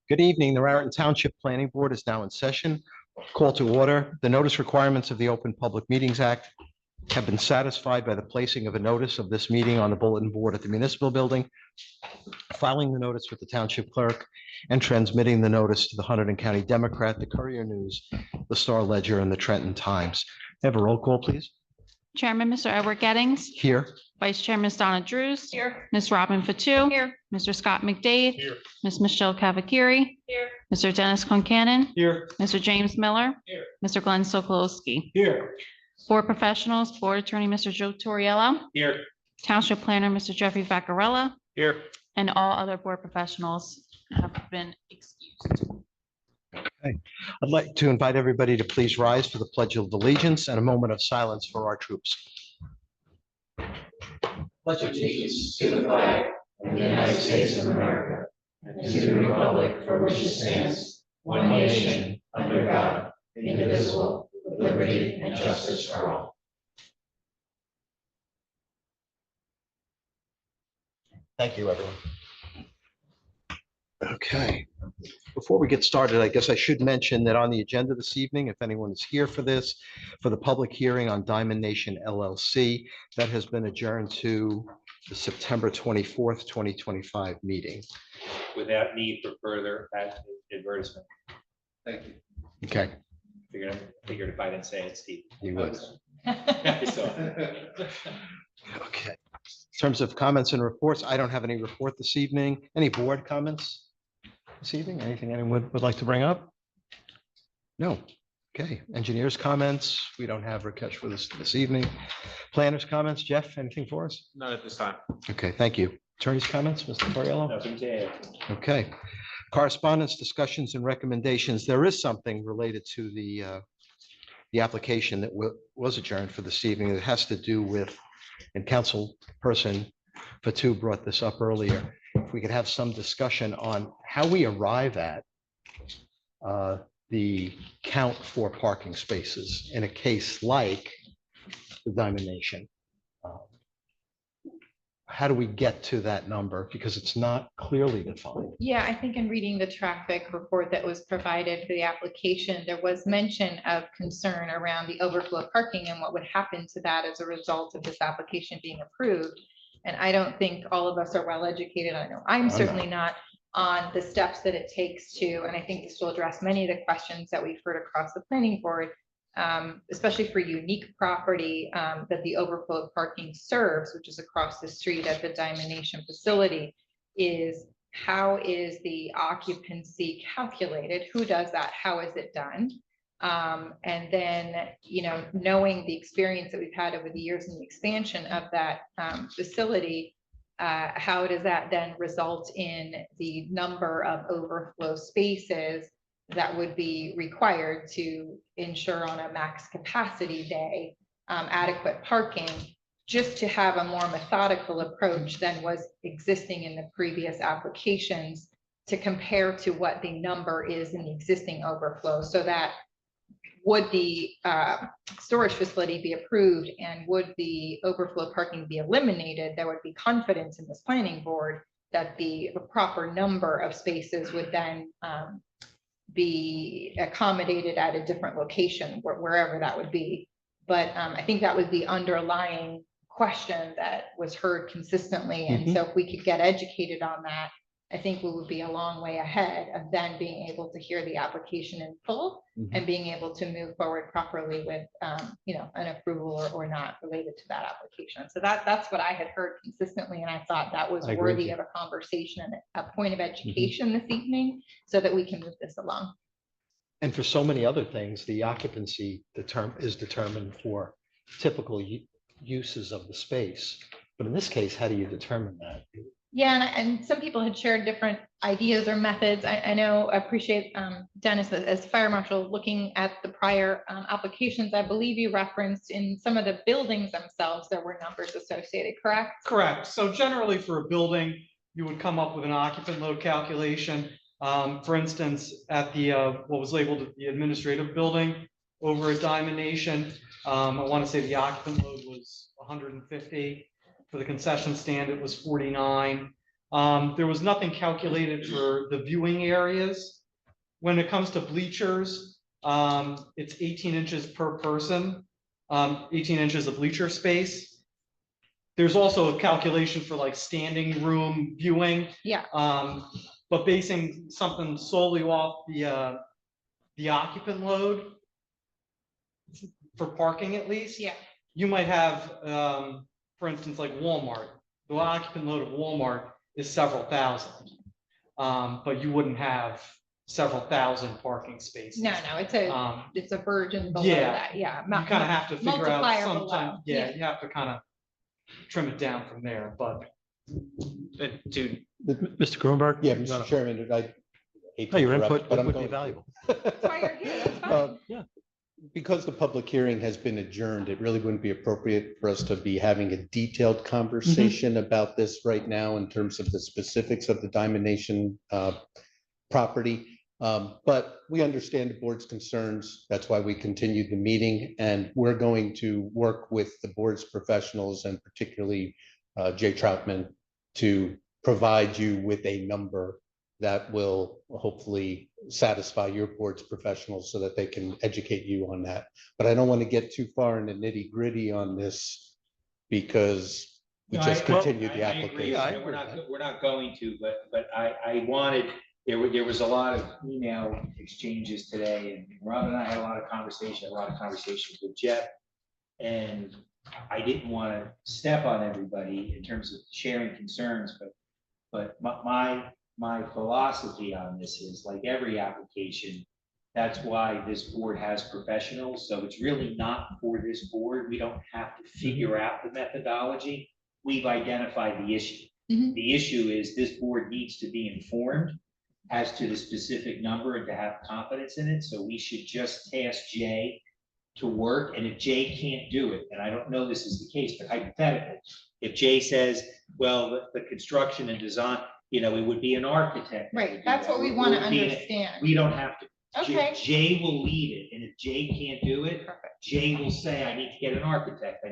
Good evening. The Raritan Township Planning Board is now in session. Call to order. The notice requirements of the Open Public Meetings Act have been satisfied by the placing of a notice of this meeting on the bulletin board at the municipal building, filing the notice with the township clerk, and transmitting the notice to the Hunterdon County Democrat, the Courier News, the Star Ledger, and the Trenton Times. Have a roll call, please. Chairman, Mr. Edward Gettings. Here. Vice Chair, Ms. Donna Drews. Here. Ms. Robin Fatu. Here. Mr. Scott McDade. Here. Ms. Michelle Cavacari. Here. Mr. Dennis Concanon. Here. Mr. James Miller. Here. Mr. Glenn Sokolowski. Here. Board Professionals, Board Attorney, Mr. Joe Torriello. Here. Township Planner, Mr. Jeffrey Vaccarella. Here. And all other board professionals have been excused. I'd like to invite everybody to please rise for the Pledge of Allegiance and a moment of silence for our troops. Pledge allegiance to the flag of the United States of America and to the republic for which it stands, one nation, under God, indivisible, with liberty and justice for all. Thank you, everyone. Okay. Before we get started, I guess I should mention that on the agenda this evening, if anyone is here for this, for the public hearing on Diamond Nation LLC, that has been adjourned to the September 24th, 2025 meeting. Without need for further advertisement. Thank you. Okay. Figured if I didn't say it, Steve. You would. I saw it. Okay. In terms of comments and reports, I don't have any report this evening. Any board comments this evening? Anything anyone would like to bring up? No. Okay. Engineers' comments. We don't have Rakesh for this evening. Planners' comments. Jeff, anything for us? Not at this time. Okay, thank you. Attorney's comments, Mr. Torriello? Nothing to add. Okay. Correspondence, discussions, and recommendations. There is something related to the application that was adjourned for this evening. It has to do with, and Councilperson Fatu brought this up earlier. If we could have some discussion on how we arrive at the count for parking spaces in a case like the Diamond Nation. How do we get to that number? Because it's not clearly defined. Yeah, I think in reading the traffic report that was provided for the application, there was mention of concern around the overflow parking and what would happen to that as a result of this application being approved. And I don't think all of us are well educated. I know I'm certainly not on the steps that it takes to, and I think this will address many of the questions that we've heard across the planning board, especially for unique property that the overflow parking serves, which is across the street at the Diamond Nation facility, is how is the occupancy calculated? Who does that? How is it done? And then, you know, knowing the experience that we've had over the years in the expansion of that facility, how does that then result in the number of overflow spaces that would be required to ensure on a max capacity day adequate parking, just to have a more methodical approach than was existing in the previous applications to compare to what the number is in the existing overflow, so that would the storage facility be approved and would the overflow parking be eliminated, there would be confidence in this planning board that the proper number of spaces would then be accommodated at a different location, wherever that would be. But I think that was the underlying question that was heard consistently. And so if we could get educated on that, I think we would be a long way ahead of then being able to hear the application in full and being able to move forward properly with, you know, an approval or not related to that application. So that's what I had heard consistently. And I thought that was worthy of a conversation and a point of education this evening so that we can move this along. And for so many other things, the occupancy is determined for typical uses of the space. But in this case, how do you determine that? Yeah, and some people had shared different ideas or methods. I know, I appreciate Dennis as fire marshal looking at the prior applications. I believe you referenced in some of the buildings themselves, there were numbers associated, correct? Correct. So generally for a building, you would come up with an occupant load calculation. For instance, at the what was labeled the administrative building over at Diamond Nation, I want to say the occupant load was 150. For the concession stand, it was 49. There was nothing calculated for the viewing areas. When it comes to bleachers, it's 18 inches per person, 18 inches of bleacher space. There's also a calculation for like standing room viewing. Yeah. But basing something solely off the occupant load for parking at least. Yeah. You might have, for instance, like Walmart, the occupant load of Walmart is several thousand. But you wouldn't have several thousand parking spaces. No, it's a virgin below Yeah. that, yeah. You kind of have to figure out Multiplier sometimes, below. yeah, you have to kind of trim it down from there, but. To Mr. Grunberg? Yeah, No, no. Mr. Chairman, I hate No, to your interrupt, input but I'm would be going. valuable. That's why you're here, that's fine. Yeah. Because the public hearing has been adjourned, it really wouldn't be appropriate for us to be having a detailed conversation about this right now in terms of the specifics of the Diamond Nation property. But we understand the board's concerns. That's why we continued the meeting, and we're going to work with the board's professionals and particularly Jay Troutman to provide you with a number that will hopefully satisfy your board's professionals so that they can educate you on that. But I don't want to get too far in the nitty gritty on this because we No, just continued the I agree. application. We're not going to, but I wanted, there was a lot of email exchanges today, and Rob and I had a lot of conversations with Jeff. And I didn't want to step on everybody in terms of sharing concerns, but my philosophy on this is, like every application, that's why this board has professionals. So it's really not for this board. We don't have to figure out the methodology. We've identified the issue. Mhm. The issue is this board needs to be informed as to the specific number and to have confidence in it. So we should just task Jay to work. And if Jay can't do it, and I don't know this is the case, but hypothetically, if Jay says, well, the construction and design, it would be an architect. that would Right, do that's that. what we It want to would be understand. We don't have to. Okay. Jay will lead it, and if Jay can't do it, Perfect. Jay will say, I need to get an architect.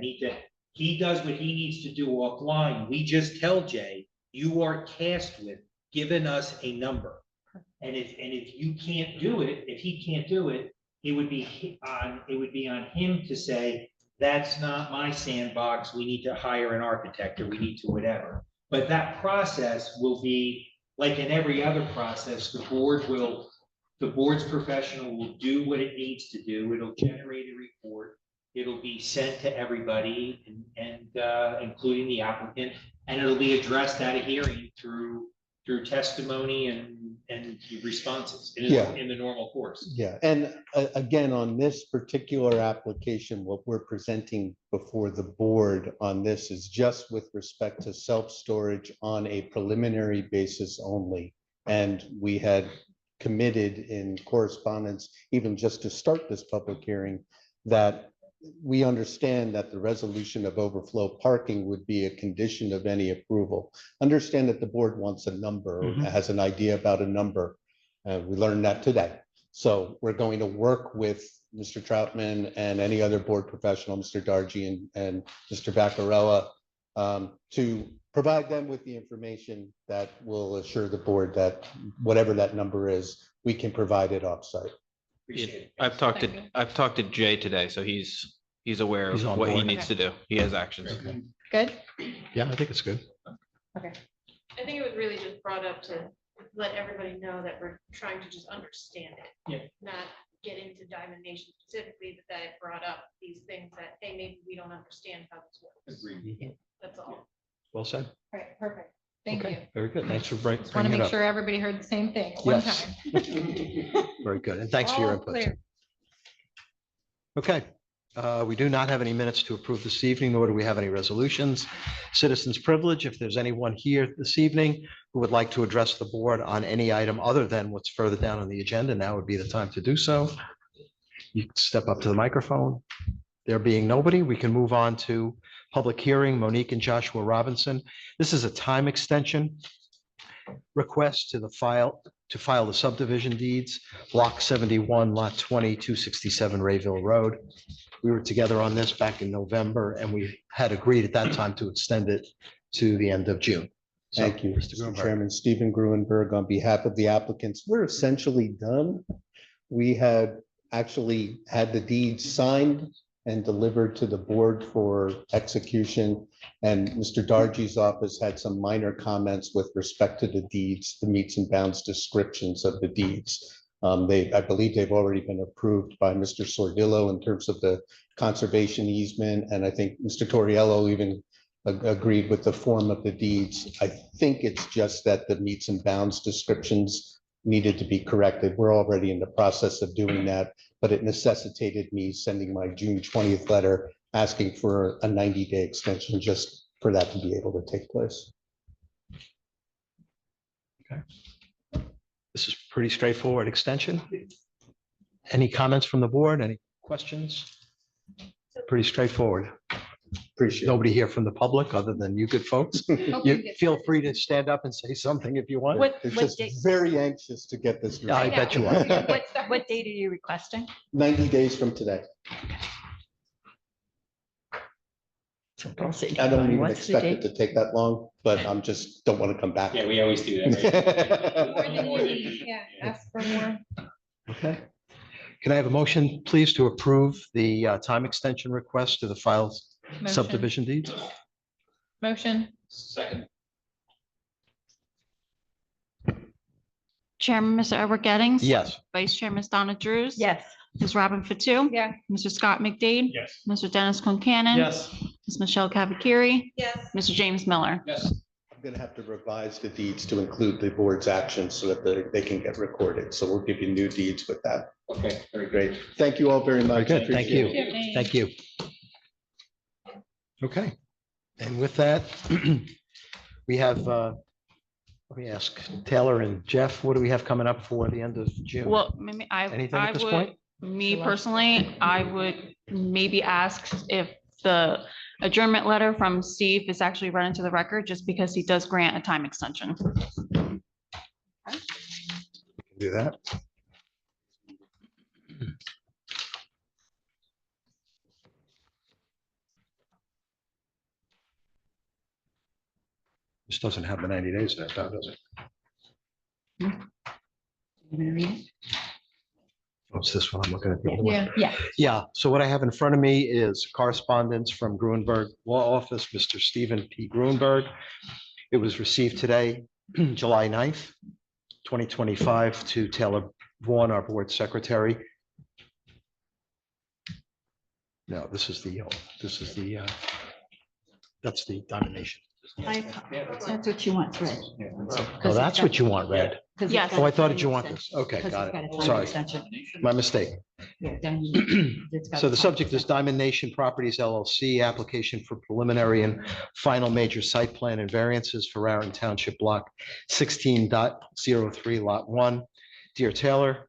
He does what he needs to do offline. We just tell Jay, you are tasked with giving us a number. And if you can't do it, if he can't do it, it would be on him to say, that's not my sandbox. We need to hire an architect, or we need to whatever. But that process will be like in every other process, the board's professional will do what it needs to do. It'll generate a report. It'll be sent to everybody and including the applicant, and it'll be addressed at a hearing through testimony and responses in the normal course. Yeah, and again, on this particular application, what we're presenting before the board on this is just with respect to self-storage on a preliminary basis only. And we had committed in correspondence, even just to start this public hearing, that we understand that the resolution of overflow parking would be a condition of any approval. Understand that the board wants a number, or has an idea about a number. We learned that today. So we're going to work with Mr. Troutman and any other board professional, Mr. Dargy and Mr. Vaccarella, to provide them with the information that will assure the board that whatever that number is, we can provide it offsite. Appreciate it. I've talked to Jay today, so he's aware He's of on what he board. needs to do. He has actions. Good? Yeah, I think it's good. Okay. I think it was really just brought up to let everybody know that we're trying to just understand it. Yeah. Not get into Diamond Nation specifically, but that it brought up these things that, hey, maybe we don't understand how this works. Agreed. That's all. Well said. All right, perfect. Thank you. Okay, very good. Thanks for Just want to bringing it make up. sure everybody heard the same thing at one Yes. time. Very good. And thanks for your All input. clear. Okay, we do not have any minutes to approve this evening, nor do we have any resolutions. Citizens' privilege, if there's anyone here this evening who would like to address the board on any item other than what's further down on the agenda, now would be the time to do so. You can step up to the microphone. There being nobody, we can move on to public hearing, Monique and Joshua Robinson. This is a time extension request to file the subdivision deeds, block 71, lot 20, 267 Rayville Road. We were together on this back in November, and we had agreed at that time to extend it to the end of June. So, Thank you, Mr. Mr. Gruenberg. Chairman. Stephen Gruenberg, on behalf of the applicants, we're essentially done. We had actually had the deeds signed and delivered to the board for execution. And Mr. Dargy's office had some minor comments with respect to the deeds, the meets and bounds descriptions of the deeds. I believe they've already been approved by Mr. Sordillo in terms of the conservation easement. And I think Mr. Torriello even agreed with the form of the deeds. I think it's just that the meets and bounds descriptions needed to be corrected. We're already in the process of doing that, but it necessitated me sending my June 20th letter asking for a 90-day extension just for that to be able to take place. This is pretty straightforward extension. Any comments from the board? Any questions? Pretty straightforward. Appreciate it. Nobody here from the public other than you good folks. You feel free to stand up and say something if you want. What, It's what just date, very anxious to get this. Yeah, I bet you are. what date are you requesting? 90 days from today. So don't say I don't even what's the expect it date? to take that long, but I'm just don't want to come back. Yeah, we always do that. More than you need. Yeah, ask for more. Okay. Can I have a motion, please, to approve the time extension request to the files Motion. subdivision deeds? Motion. Second. Chairman, Mr. Edward Gettings. Yes. Vice Chair, Ms. Donna Drews. Yes, Ms. Robin Fatu. Yeah. Mr. Scott McDade. Yes. Mr. Dennis Concanon. Yes. Ms. Michelle Cavacari. Yes. Mr. James Miller. Yes. I'm going to have to revise the deeds to include the board's actions so that they can get recorded. So we'll give you new deeds with that. Okay, very Great. Thank you all very much. Very good. Thank Appreciate you. it. Thank you. Okay. And with that, we have, let me ask Taylor and Jeff, what do we have coming up for the end of June? Well, maybe Anything I at this would, point? me personally, I would maybe ask if the adjournment letter from Steve is actually run into the record, just because he does grant a time extension. Do that. This doesn't have the 90 days in it, though, does it? Oh, it's this one I'm looking at. the other one. Yeah. yeah, Yeah, so what I have in front of me is correspondence from Gruenberg Law Office, Mr. Stephen P. Gruenberg. It was received today, July 9th, 2025, to Taylor Vaughn, our board secretary. No, this is the, that's the domination. that's what you want, right? Oh, that's what you want, read. Yes. Oh, I thought did you want this? Okay, got it. Sorry, my mistake. So the subject is Diamond Nation Properties LLC, application for preliminary and final major site plan and variances for Raritan Township Block 16.03 Lot 1. Dear Taylor,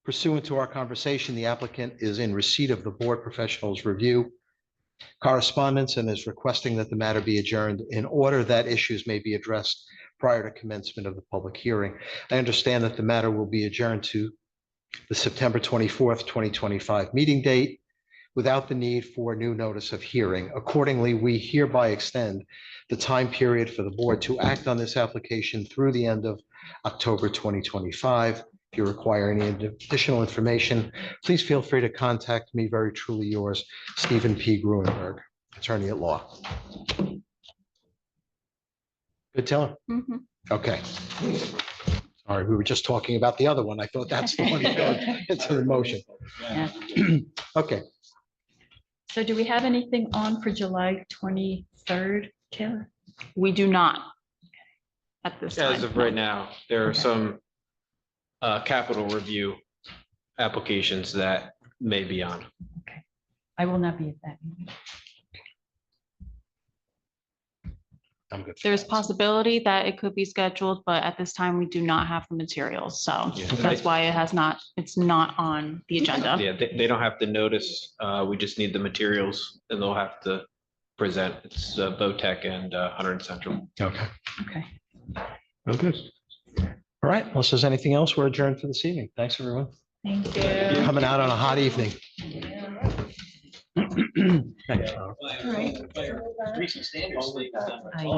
pursuant to our conversation, the applicant is in receipt of the board professionals review correspondence and is requesting that the matter be adjourned in order that issues may be addressed prior to commencement of the public hearing. I understand that the matter will be adjourned to the September 24th, 2025 meeting date without the need for new notice of hearing. Accordingly, we hereby extend the time period for the board to act on this application through the end of October 2025. If you require any additional information, please feel free to contact me. Very truly yours, Stephen P. Gruenberg, attorney at law. Good, Taylor? Mhm. Okay. All right, we were just talking about the other one. I thought that's the one going into the motion. Yeah. Okay, So do we have anything on for July 23rd, Taylor? We do not at this time. As of right now, there are Okay. some capital review applications that may be on. I will not be at that meeting. I'm good. There's possibility that it could be scheduled, but at this time, we do not have the materials. So Yeah. that's why it's not on the agenda. Yeah, they don't have to notice. We just need the materials and they'll have to present. It's Votech and Hunter and Central. Okay, Okay. well, good. All right, unless there's anything else, we're adjourned for this evening. Thanks, everyone. Thank you. Coming out on a hot evening. Thanks, Laura. Right.